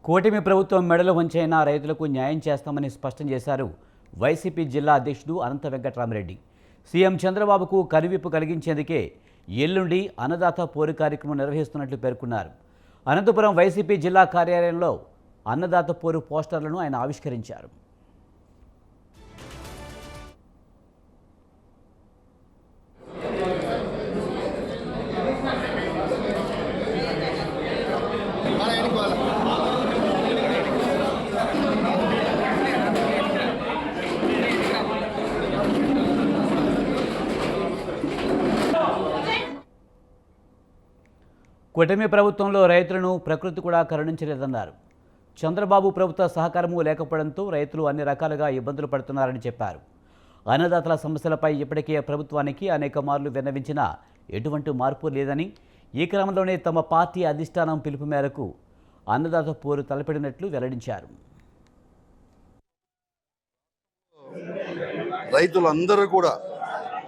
కూటమి ప్రభుత్వం మెడలు వంచైన రైతులకు న్యాయం చేస్తామని స్పష్టం చేశారు వైసీపీ జిల్లా అధ్యక్షుడు అనంత వెంకటరామరెడ్డి. సీఎం చంద్రబాబుకు కనువిప్పు కలిగించేందుకే ఎల్లుండి అన్నదాత పోరు కార్యక్రమం నిర్వహిస్తున్నట్లు పేర్కొన్నారు. అనంతపురం వైసీపీ జిల్లా కార్యాలయంలో అన్నదాత పోరు పోస్టర్లను ఆయన ఆవిష్కరించారు. కూటమి ప్రభుత్వంలో రైతులను ప్రకృతి కూడా కరుణించలేదన్నారు. చంద్రబాబు ప్రభుత్వ సహకారము లేకపోవడంతో రైతులు అన్ని రకాలుగా ఇబ్బందులు పడుతున్నారని చెప్పారు. అన్నదాతల సమస్యలపై ఇప్పటికే ప్రభుత్వానికి అనేక మార్లు విన్నవించినా ఎటువంటి మార్పు లేదని, ఈ క్రమంలోనే తమ పార్టీ అధిష్టానం పిలుపు మేరకు అన్నదాత పోరు తలపెట్టినట్లు వెల్లడించారు. రైతులందరూ కూడా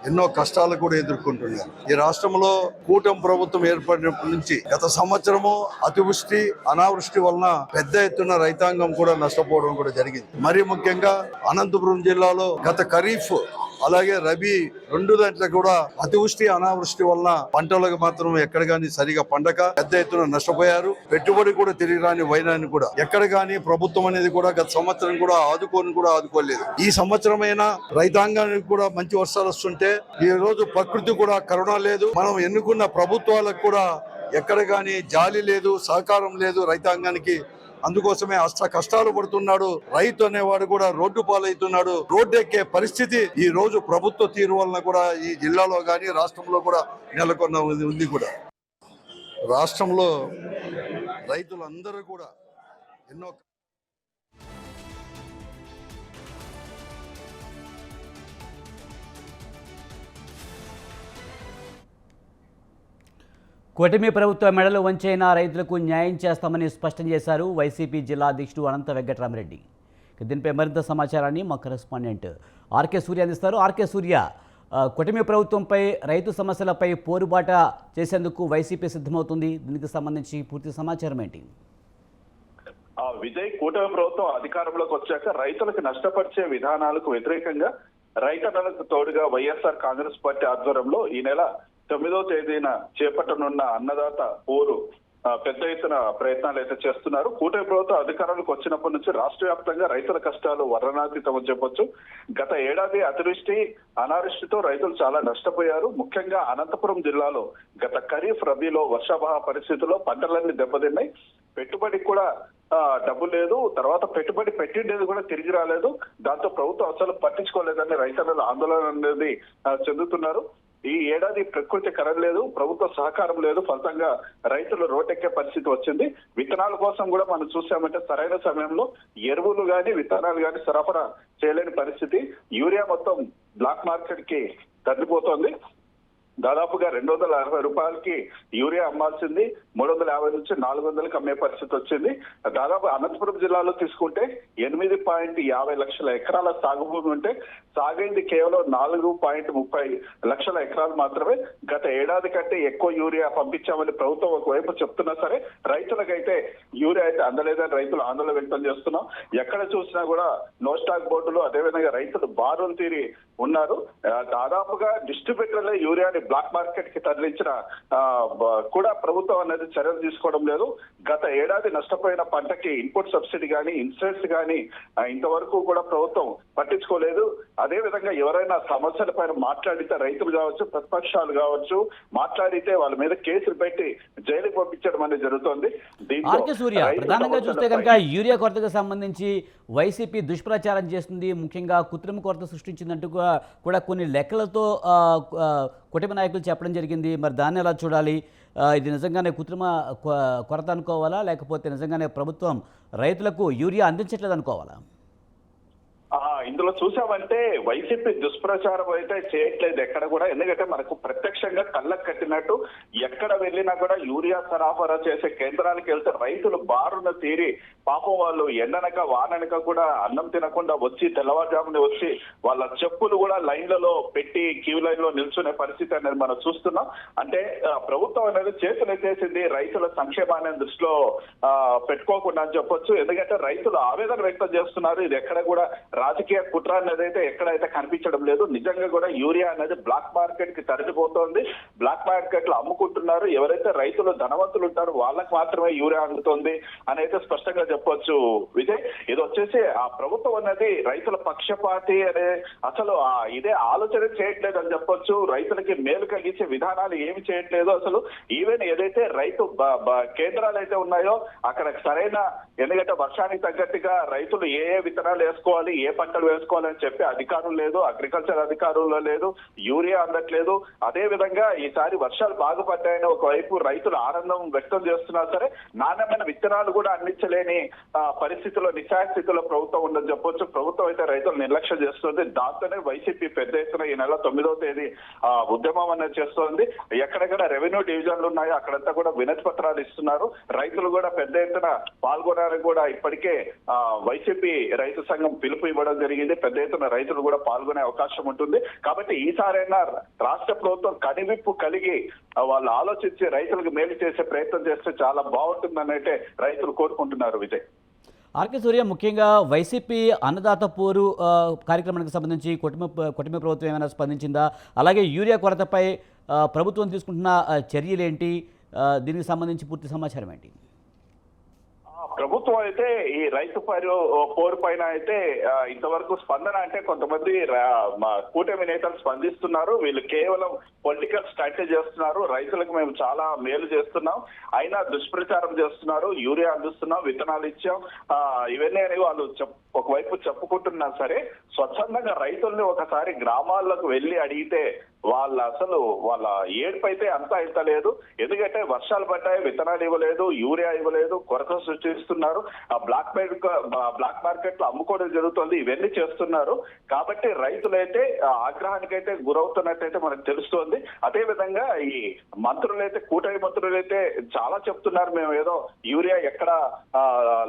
ఎన్నో కష్టాలు కూడా ఎదుర్కొంటున్నారు. ఈ రాష్ట్రంలో కూటమి ప్రభుత్వం ఏర్పడినప్పటి నుంచి గత సంవత్సరము అతివృష్టి అనావృష్టి వలన పెద్ద ఎత్తున రైతాంగం కూడా నష్టపోవడం కూడా జరిగింది. మరీ ముఖ్యంగా అనంతపురం జిల్లాలో గత ఖరీఫ్ అలాగే రబీ రెండు దాంట్లో కూడా అతివృష్టి అనావృష్టి వలన పంటలకు మాత్రం ఎక్కడ గానీ సరిగా పండక పెద్ద ఎత్తున నష్టపోయారు. పెట్టుబడి కూడా తిరిగి రాని వైనాన్ని కూడా ఎక్కడ గానీ ప్రభుత్వం అనేది కూడా గత సంవత్సరం కూడా ఆదుకోలేదు. ఈ సంవత్సరమైనా రైతాంగానికి కూడా మంచి వర్షాలు వస్తుంటే ఈ రోజు ప్రకృతి కూడా కరుణ లేదు. మనం ఎన్నుకున్న ప్రభుత్వాలకు కూడా ఎక్కడ గానీ జాలి లేదు, సహకారం లేదు రైతాంగానికి. అందుకోసమే అష్ట కష్టాలు పడుతున్నాడు. రైతు అనేవాడు కూడా రోడ్డు పాలవుతున్నాడు. రోడ్డు ఎక్కే పరిస్థితి ఈ రోజు ప్రభుత్వ తీరు వలన కూడా ఈ జిల్లాలో గానీ రాష్ట్రంలో కూడా నెలకొన్న ఉంది కూడా. రాష్ట్రంలో రైతులందరూ కూడా ఎన్నో కూటమి ప్రభుత్వ మెడలు వంచైన రైతులకు న్యాయం చేస్తామని స్పష్టం చేశారు వైసీపీ జిల్లా అధ్యక్షుడు అనంత వెంకటరామరెడ్డి. దీనిపై మరింత సమాచారాన్ని మా కరెస్పాండెంట్ ఆర్కే సూర్య అందిస్తారు. ఆర్కే సూర్య, కూటమి ప్రభుత్వంపై రైతు సమస్యలపై పోరుబాట చేసేందుకు వైసీపీ సిద్ధమవుతుంది. దీనికి సంబంధించి పూర్తి సమాచారం ఏంటి? విజయ్, కూటమి ప్రభుత్వం అధికారంలోకి వచ్చాక రైతులకు నష్టపరిచే విధానాలకు వ్యతిరేకంగా రైతన్నలకు తోడుగా వైఎస్ఆర్ కాంగ్రెస్ పార్టీ ఆధ్వర్యంలో ఈ నెల 9వ తేదీన చేపట్టనున్న అన్నదాత పోరు పెద్ద ఎత్తున ప్రయత్నాలు అయితే చేస్తున్నారు. కూటమి ప్రభుత్వం అధికారంలోకి వచ్చినప్పటి నుంచి రాష్ట్ర వ్యాప్తంగా రైతుల కష్టాలు వర్ణనాతీతం చెప్పొచ్చు. గత ఏడాది అతివృష్టి అనావృష్టితో రైతులు చాలా నష్టపోయారు. ముఖ్యంగా అనంతపురం జిల్లాలో గత ఖరీఫ్ రబీలో వర్షాభావ పరిస్థితుల్లో పంటలన్నీ దెబ్బతిన్నాయి. పెట్టుబడికి కూడా డబ్బు లేదు. తర్వాత పెట్టుబడి పెట్టిండేది కూడా తిరిగి రాలేదు. దాంతో ప్రభుత్వం అసలు పట్టించుకోలేదని రైతులు ఆందోళన అనేది చెందుతున్నారు. ఈ ఏడాది ప్రకృతి కరలేదు, ప్రభుత్వ సహకారం లేదు. ఫలితంగా రైతులు రోడ్డెక్కే పరిస్థితి వచ్చింది. విత్తనాల కోసం కూడా మనం చూసామంటే సరైన సమయంలో ఎరువులు గాని విత్తనాలు గాని సరఫరా చేయలేని పరిస్థితి. యూరియా మొత్తం బ్లాక్ మార్కెట్ కి తగ్గిపోతోంది. దాదాపుగా 260 రూపాయలకి యూరియా అమ్మాల్సింది 350 నుంచి 400కి అమ్మే పరిస్థితి వచ్చింది. దాదాపు అనంతపురం జిల్లాలో తీసుకుంటే 8.50 లక్షల ఎకరాల సాగు భూమి ఉంటే సాగైంది కేవలం 4.30 లక్షల ఎకరాలు మాత్రమే. గత ఏడాది కంటే ఎక్కువ యూరియా పంపించామని ప్రభుత్వం ఒకవైపు చెప్తున్నా సరే రైతులకైతే యూరియా అయితే అందలేదని రైతులు ఆందోళన వ్యక్తం చేస్తున్నాం. ఎక్కడ చూసినా కూడా నో స్టాక్ బోర్డులు, అదేవిధంగా రైతులు బారులు తీరి ఉన్నారు. దాదాపుగా డిస్ట్రిబ్యూటర్లే యూరియాని బ్లాక్ మార్కెట్ కి తరలించిన కూడా ప్రభుత్వం అనేది చర్యలు తీసుకోవడం లేదు. గత ఏడాది నష్టపోయిన పంటకి ఇన్పుట్ సబ్సిడీ గానీ ఇన్సూరెన్స్ గానీ ఇంతవరకు కూడా ప్రభుత్వం పట్టించుకోలేదు. అదే విధంగా ఎవరైనా సమస్యల పైన మాట్లాడితే రైతులు కావచ్చు, ప్రతిపక్షాలు కావచ్చు మాట్లాడితే వాళ్ళ మీద కేసులు పెట్టి జైలుకి పంపించడం అనేది జరుగుతోంది. ఆర్కే సూర్య, ప్రధానంగా చూస్తే కనుక యూరియా కొరతకు సంబంధించి వైసీపీ దుష్ప్రచారం చేస్తుంది. ముఖ్యంగా కృత్రిమ కొరత సృష్టించిందంటూ కూడా కొన్ని లెక్కలతో కూటమి నాయకులు చెప్పడం జరిగింది. మరి దాన్ని ఎలా చూడాలి? ఇది నిజంగానే కృత్రిమ కొరత అనుకోవాలా, లేకపోతే నిజంగానే ప్రభుత్వం రైతులకు యూరియా అందించట్లేదు అనుకోవాలా? ఇందులో దీంట్లో చూసామంటే వైసీపీ దుష్ప్రచారం అయితే చేయట్లేదు ఎక్కడ కూడా. ఎందుకంటే మనకు ప్రత్యక్షంగా కళ్ళకు కట్టినట్టు ఎక్కడ వెళ్ళినా కూడా యూరియా సరఫరా చేసే కేంద్రాలకు వెళ్తే రైతులు బారున తీరి పాపం వాళ్ళు ఎండనక వాననక కూడా అన్నం తినకుండా వచ్చి తెల్లవారుజామున వచ్చి వాళ్ళ చెప్పులు కూడా లైన్లలో పెట్టి క్యూ లైన్ లో నిల్చునే పరిస్థితి అనేది మనం చూస్తున్నాం. అంటే ప్రభుత్వం అనేది చేతులు ఎత్తేసింది రైతుల సంక్షేమాన్ని దృష్టిలో పెట్టుకోకుండా అని చెప్పొచ్చు. ఎందుకంటే రైతులు ఆవేదన వ్యక్తం చేస్తున్నారు. ఇది ఎక్కడ కూడా రాజకీయ కుట్ర అనేది అయితే ఎక్కడైతే కనిపించడం లేదు. నిజంగా కూడా యూరియా అనేది బ్లాక్ మార్కెట్ కి తరలిపోతోంది. బ్లాక్ మార్కెట్ లో అమ్ముకుంటున్నారు. ఎవరైతే రైతులు ధనవంతులు ఉంటారో వాళ్ళకి మాత్రమే యూరియా అందుతోంది అని అయితే స్పష్టంగా చెప్పొచ్చు విజయ్. ఇది వచ్చేసి ఆ ప్రభుత్వం అనేది రైతుల పక్షపాతి అనే అసలు ఇదే ఆలోచన చేయట్లేదు అని చెప్పొచ్చు. రైతులకి మేలు కలిగించే విధానాలు ఏమి చేయట్లేదు అసలు. ఈవెన్ ఏదైతే రైతు కేంద్రాలు అయితే ఉన్నాయో అక్కడ సరైన, ఎందుకంటే వర్షానికి తగ్గట్టుగా రైతులు ఏ విత్తనాలు వేసుకోవాలి, ఏ పంటలు వేసుకోవాలని చెప్పి అధికారులు లేదు, అగ్రికల్చర్ అధికారులు లేదు, యూరియా అందట్లేదు. అదే విధంగా ఈసారి వర్షాలు బాగుపడ్డాయని ఒకవైపు రైతులు ఆనందం వ్యక్తం చేస్తున్నా సరే నాణ్యమైన విత్తనాలు కూడా అందించలేని పరిస్థితుల్లో నిశాస్థితిలో ప్రభుత్వం ఉందని చెప్పొచ్చు. ప్రభుత్వం అయితే రైతులు నిర్లక్ష్యం చేస్తుంది. దాంతోనే వైసీపీ పెద్ద ఎత్తున ఈ నెల 9వ తేదీ ఉద్యమం అనేది చేస్తోంది. ఎక్కడెక్కడ రెవెన్యూ డివిజన్లు ఉన్నాయో అక్కడంతా కూడా వినతి పత్రాలు ఇస్తున్నారు. రైతులు కూడా పెద్ద ఎత్తున పాల్గొనాలని కూడా ఇప్పటికే వైసీపీ రైతు సంఘం పిలుపు ఇవ్వడం జరిగింది. పెద్ద ఎత్తున రైతులు కూడా పాల్గొనే అవకాశం ఉంటుంది. కాబట్టి ఈసారైనా రాష్ట్ర ప్రభుత్వం కనివిప్పు కలిగి వాళ్ళు ఆలోచించి రైతులకు మేలు చేసే ప్రయత్నం చేస్తే చాలా బాగుంటుందని అయితే రైతులు కోరుకుంటున్నారు విజయ్. ఆర్కే సూర్య, ముఖ్యంగా వైసీపీ అన్నదాత పోరు కార్యక్రమానికి సంబంధించి కుటుంబ ప్రభుత్వం ఏమైనా స్పందించిందా? అలాగే యూరియా కొరతపై ప్రభుత్వం తీసుకుంటున్న చర్యలేంటి? దీనికి సంబంధించి పూర్తి సమాచారం ఏంటి? ప్రభుత్వం అయితే ఈ రైతు పోరు పైన అయితే ఇంతవరకు స్పందన అంటే కొంతమంది కూటమి నేతలు స్పందిస్తున్నారు. వీళ్ళు కేవలం పొలిటికల్ స్ట్రాటజీ చేస్తున్నారు. రైతులకు మేము చాలా మేలు చేస్తున్నాం, అయినా దుష్ప్రచారం చేస్తున్నారు. యూరియా అందిస్తున్నాం, విత్తనాలు ఇచ్చాం, ఇవన్నీ అని వాళ్ళు ఒకవైపు చెప్పుకుంటున్నా సరే స్వచ్ఛందంగా రైతుల్ని ఒకసారి గ్రామాల్లోకి వెళ్ళి అడిగితే వాళ్ళ ఏడుపు అయితే అంతా ఇంత లేదు. ఎందుకంటే వర్షాలు పడ్డాయి, విత్తనాలు ఇవ్వలేదు, యూరియా ఇవ్వలేదు, కొరత సృష్టిస్తున్నారు, ఆ బ్లాక్ మార్కెట్ లో అమ్ముకోవడం జరుగుతుంది, ఇవన్నీ చేస్తున్నారు. కాబట్టి రైతులైతే ఆగ్రహానికైతే గురవుతున్నట్టయితే మనకు తెలుస్తోంది. అదే విధంగా ఈ మంత్రులైతే, కూటమి మంత్రులైతే చాలా చెప్తున్నారు, మేము ఏదో యూరియా ఎక్కడ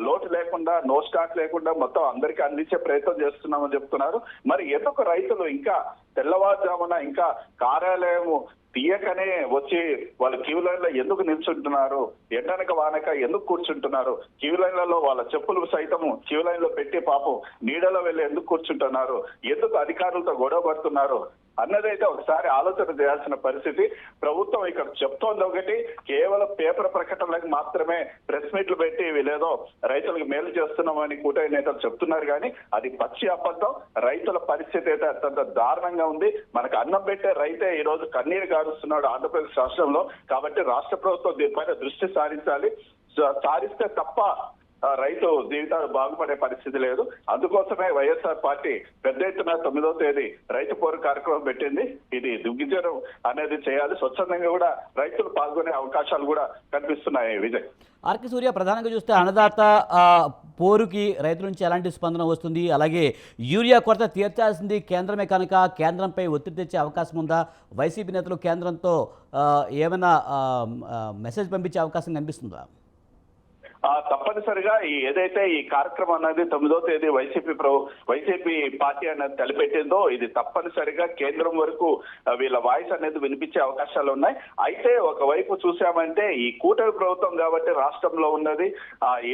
లోటు లేకుండా, నో స్టాక్ లేకుండా మొత్తం అందరికీ అందించే ప్రయత్నం చేస్తున్నామని చెప్తున్నారు. మరి ఎందుకు రైతులు ఇంకా తెల్లవారుజామున ఇంకా కార్యాలయం తీయకనే వచ్చి వాళ్ళు క్యూ లైన్ లో ఎందుకు నిల్చుంటున్నారు? ఎండనక వానక ఎందుకు కూర్చుంటున్నారు? క్యూ లైన్లలో వాళ్ళ చెప్పులు సైతం క్యూ లైన్ లో పెట్టి పాపం నీడలో వెళ్ళి ఎందుకు కూర్చుంటున్నారు? ఎందుకు అధికారులతో గొడవ పడుతున్నారు అన్నదైతే ఒకసారి ఆలోచన చేయాల్సిన పరిస్థితి. ప్రభుత్వం ఇక్కడ చెప్తోంది ఒకటి, కేవలం పేపర్ ప్రకటనలకు మాత్రమే ప్రెస్ మీట్లు పెట్టి వీళ్ళేదో రైతులకు మేలు చేస్తున్నామని కూటమి నేతలు చెప్తున్నారు. కానీ అది పచ్చి అబద్ధం. రైతుల పరిస్థితి అయితే అత్యంత దారుణంగా ఉంది. మనకు అన్నం పెట్టే రైతే ఈ రోజు కన్నీరు గారుస్తున్నాడు ఆంధ్రప్రదేశ్ రాష్ట్రంలో. కాబట్టి రాష్ట్ర ప్రభుత్వం దీనిపైన దృష్టి సారించాలి. సారిస్తే తప్ప రైతు జీవితాలు బాగుపడే పరిస్థితి లేదు. అందుకోసమే వైఎస్ఆర్ పార్టీ పెద్ద ఎత్తున 9వ తేదీ రైతు పోరు కార్యక్రమం పెట్టింది. ఇది దిగ్విజయం అనేది చేయాలి. స్వచ్ఛందంగా కూడా రైతులు పాల్గొనే అవకాశాలు కూడా కనిపిస్తున్నాయి విజయ్. ఆర్కే సూర్య, ప్రధానంగా చూస్తే అన్నదాత పోరుకి రైతుల నుంచి ఎలాంటి స్పందన వస్తుంది? అలాగే యూరియా కొరత తీర్చాల్సింది కేంద్రమే కనుక కేంద్రంపై ఒత్తిడి తెచ్చే అవకాశం ఉందా? వైసీపీ నేతలు కేంద్రంతో ఏమైనా మెసేజ్ పంపించే అవకాశం కనిపిస్తుందా? తప్పనిసరిగా ఏదైతే ఈ కార్యక్రమం అనేది 9వ తేదీ వైసీపీ పార్టీ అనేది తలపెట్టిందో ఇది తప్పనిసరిగా కేంద్రం వరకు వీళ్ళ వాయిస్ అనేది వినిపించే అవకాశాలు ఉన్నాయి. అయితే ఒకవైపు చూసామంటే ఈ కూటమి ప్రభుత్వం కాబట్టి రాష్ట్రంలో ఉన్నది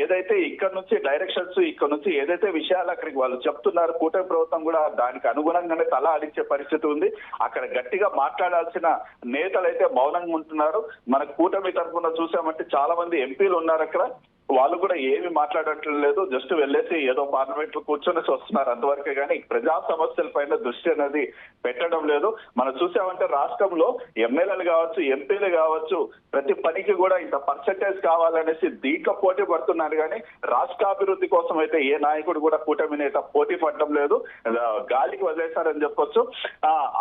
ఏదైతే ఇక్కడ నుంచి డైరెక్షన్స్, ఇక్కడ నుంచి ఏదైతే విషయాలు అక్కడికి వాళ్ళు చెప్తున్నారు, కూటమి ప్రభుత్వం కూడా దానికి అనుగుణంగానే తల ఆడించే పరిస్థితి ఉంది. అక్కడ గట్టిగా మాట్లాడాల్సిన నేతలు అయితే మౌనంగా ఉంటున్నారు. మన కూటమి తరఫున చూసామంటే చాలా మంది ఎంపీలు ఉన్నారు అక్కడ, వాళ్ళు కూడా ఏమి మాట్లాడట్లేదు. జస్ట్ వెళ్ళేసి ఏదో పార్లమెంట్ లో కూర్చొని వస్తున్నారు అంతవరకే. కానీ ప్రజా సమస్యల పైన దృష్టి అనేది పెట్టడం లేదు. మనం చూసామంటే రాష్ట్రంలో ఎమ్మెల్యేలు కావచ్చు, ఎంపీలు కావచ్చు, ప్రతి పనికి కూడా ఇంత పర్సెంటేజ్ కావాలనేసి దీంట్లో పోటీ పడుతున్నారు. కానీ రాష్ట్రాభివృద్ధి కోసం అయితే ఏ నాయకుడు కూడా కూటమి నేత పోటీ పడడం లేదు, గాలికి వదిలేశారని చెప్పొచ్చు.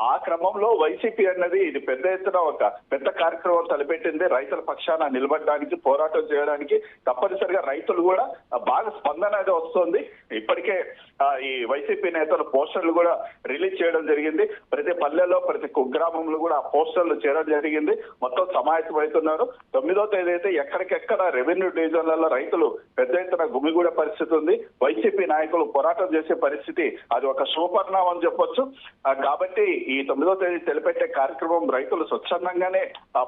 ఆ క్రమంలో వైసీపీ అన్నది ఇది పెద్ద ఎత్తున ఒక పెద్ద కార్యక్రమం తలపెట్టింది. రైతుల పక్షాన నిలబడడానికి, పోరాటం చేయడానికి. తప్పని తప్పనిసరిగా రైతులు కూడా బాగా స్పందన అనేది వస్తుంది. ఇప్పటికే ఈ వైసీపీ నేతలు పోస్టర్లు కూడా రిలీజ్ చేయడం జరిగింది. ప్రతి పల్లెలో ప్రతి కుగ్రామంలో కూడా ఆ పోస్టర్లు చేయడం జరిగింది. మొత్తం సమాయత్తమవుతున్నారు. 9వ తేదీ అయితే ఎక్కడికెక్కడ రెవెన్యూ డివిజన్లలో రైతులు పెద్ద ఎత్తున గుమిగూడే పరిస్థితి ఉంది. వైసీపీ నాయకులు పోరాటం చేసే పరిస్థితి అది ఒక శుభపరిణామం అని చెప్పొచ్చు. కాబట్టి ఈ 9వ తేదీ తెలిపెట్టే కార్యక్రమం రైతులు స్వచ్ఛందంగానే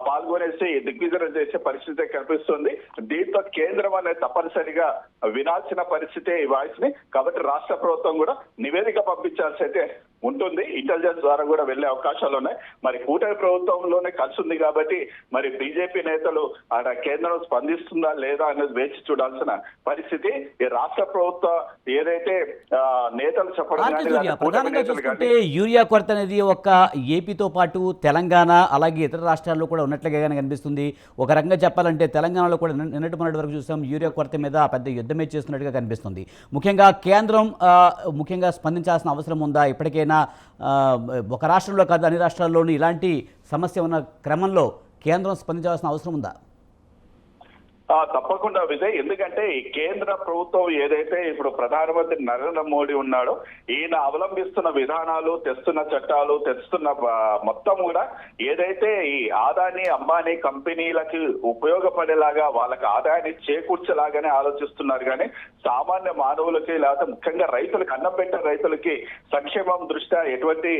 పాల్గొనేసి దిగ్విజయం చేసే పరిస్థితి కనిపిస్తుంది. దీంతో కేంద్రం అనేది తప్పనిసరిగా వినాల్సిన పరిస్థితి ఈ వాయిస్ ని. కాబట్టి రాష్ట్ర ప్రభుత్వం కూడా నివేదిక పంపించాల్సి అయితే ఉంటుంది. ఇంటెలిజెన్స్ ద్వారా కూడా వెళ్లే అవకాశాలు ఉన్నాయి. మరి కూటమి ప్రభుత్వంలోనే కలిసి ఉంది కాబట్టి మరి బీజేపీ నేతలు ఆడ కేంద్రం స్పందిస్తుందా లేదా అనేది వేచి చూడాల్సిన పరిస్థితి. ఈ రాష్ట్ర ప్రభుత్వం ఏదైతే నేతలు చెప్పడం కానీ ప్రధానంగా చూసుకుంటే యూరియా కొరత అనేది ఒక ఏపీతో పాటు తెలంగాణ అలాగే ఇతర రాష్ట్రాల్లో కూడా ఉన్నట్లుగా కనిపిస్తుంది. ఒక రకంగా చెప్పాలంటే తెలంగాణలో కూడా నిన్నటి మొన్నటి వరకు చూసాం యూరియా కొరత మీద పెద్ద యుద్ధమే చేస్తున్నట్టుగా కనిపిస్తుంది. ముఖ్యంగా కేంద్రం ముఖ్యంగా స్పందించాల్సిన అవసరం ఉందా? ఇప్పటికైనా ఒక రాష్ట్రంలో కాదు అన్ని రాష్ట్రాల్లోనూ ఇలాంటి సమస్య ఉన్న క్రమంలో కేంద్రం స్పందించాల్సిన అవసరం ఉందా? తప్పకుండా విజయ్. ఎందుకంటే ఈ కేంద్ర ప్రభుత్వం ఏదైతే ఇప్పుడు ప్రధానమంత్రి నరేంద్ర మోడీ ఉన్నాడో ఈయన అవలంబిస్తున్న విధానాలు, తెస్తున్న చట్టాలు, తెస్తున్న మొత్తం కూడా ఏదైతే ఈ ఆదాని అంబానీ కంపెనీలకి ఉపయోగపడేలాగా వాళ్ళకి ఆదాయాన్ని చేకూర్చేలాగానే ఆలోచిస్తున్నారు. కానీ సామాన్య మానవులకి లేకపోతే ముఖ్యంగా రైతులకు అన్నం పెట్టిన రైతులకి సంక్షేమం దృష్ట్యా ఎటువంటి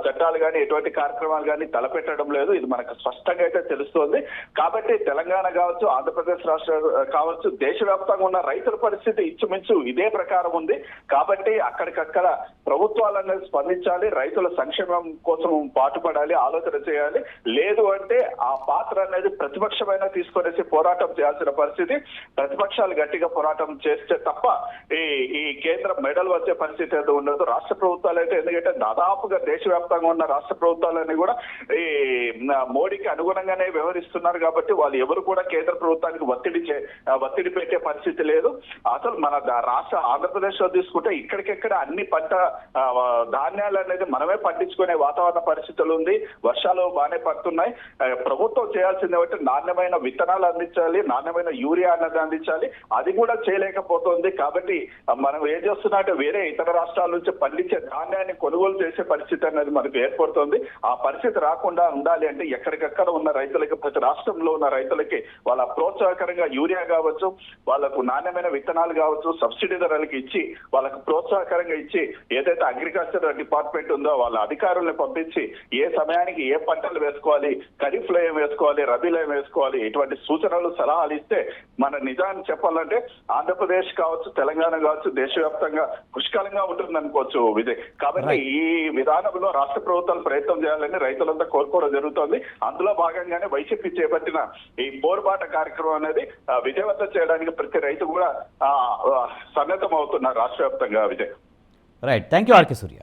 చట్టాలు కానీ ఎటువంటి కార్యక్రమాలు కానీ తలపెట్టడం లేదు. ఇది మనకు స్పష్టంగా అయితే తెలుస్తోంది. కాబట్టి తెలంగాణ కావచ్చు, ఆంధ్రప్రదేశ్ రాష్ట్ర కావచ్చు, దేశవ్యాప్తంగా ఉన్న రైతుల పరిస్థితి ఇంచుమించు ఇదే ప్రకారం ఉంది. కాబట్టి అక్కడికక్కడ ప్రభుత్వాలు అనేది స్పందించాలి, రైతుల సంక్షేమం కోసం పాటుపడాలి, ఆలోచన చేయాలి. లేదు అంటే ఆ పాత్ర అనేది ప్రతిపక్షమైన తీసుకొనేసి పోరాటం చేయాల్సిన పరిస్థితి. ప్రతిపక్షాలు గట్టిగా పోరాటం చేస్తే తప్ప ఈ కేంద్రం మెడల్ వచ్చే పరిస్థితి అయితే ఉండదు. రాష్ట్ర ప్రభుత్వాలు అయితే ఎందుకంటే దాదాపుగా దేశవ్యాప్తంగా ఉన్న రాష్ట్ర ప్రభుత్వాలన్నీ కూడా ఈ మోడీకి అనుగుణంగానే వ్యవహరిస్తున్నారు. కాబట్టి వాళ్ళు ఎవరు కూడా కేంద్ర ప్రభుత్వానికి ఒత్తిడి పెట్టే పరిస్థితి లేదు. అసలు మన రాష్ట్ర ఆంధ్రప్రదేశ్ లో తీసుకుంటే ఇక్కడికెక్కడ అన్ని పంట ధాన్యాలు అనేది మనమే పండించుకునే వాతావరణ పరిస్థితులు ఉంది. వర్షాలు బాగానే పడుతున్నాయి. ప్రభుత్వం చేయాల్సింది ఏమంటే నాణ్యమైన విత్తనాలు అందించాలి, నాణ్యమైన యూరియా అన్నది అందించాలి. అది కూడా చేయలేకపోతుంది. కాబట్టి మనం ఏం చేస్తున్నా అంటే వేరే ఇతర రాష్ట్రాల నుంచి పండించే ధాన్యాన్ని కొనుగోలు చేసే పరిస్థితి అనేది మనకు ఏర్పడుతుంది. ఆ పరిస్థితి రాకుండా ఉండాలి అంటే ఎక్కడికక్కడ ఉన్న రైతులకి, ప్రతి రాష్ట్రంలో ఉన్న రైతులకి వాళ్ళ ప్రోత్సాహకరంగా యూరియా కావచ్చు, వాళ్ళకు నాణ్యమైన విత్తనాలు కావచ్చు సబ్సిడీ ధరలకు ఇచ్చి వాళ్ళకు ప్రోత్సాహకరంగా ఇచ్చి ఏదైతే అగ్రికల్చర్ డిపార్ట్మెంట్ ఉందో వాళ్ళ అధికారులను పంపించి ఏ సమయానికి ఏ పంటలు వేసుకోవాలి, ఖరీఫ్ లో ఏం వేసుకోవాలి, రబీలో ఏం వేసుకోవాలి, ఇటువంటి సూచనలు సలహాలు ఇస్తే మన నిజాన్ని చెప్పాలంటే ఆంధ్రప్రదేశ్ కావచ్చు, తెలంగాణ కావచ్చు దేశవ్యాప్తంగా పుష్కలంగా ఉంటుంది అనుకోవచ్చు విజయ్. కాబట్టి ఈ విధానంలో రాష్ట్ర ప్రభుత్వాలు ప్రయత్నం చేయాలని రైతులంతా కోరుకోవడం జరుగుతోంది. అందులో భాగంగానే వైసీపీ చేపట్టిన ఈ పోరుబాట కార్యక్రమం అనేది విజయవంతం చేయడానికి ప్రతి రైతు కూడా సన్నద్ధం అవుతున్నారు రాష్ట్ర వ్యాప్తంగా Vijay. Right, thank you RK Surya.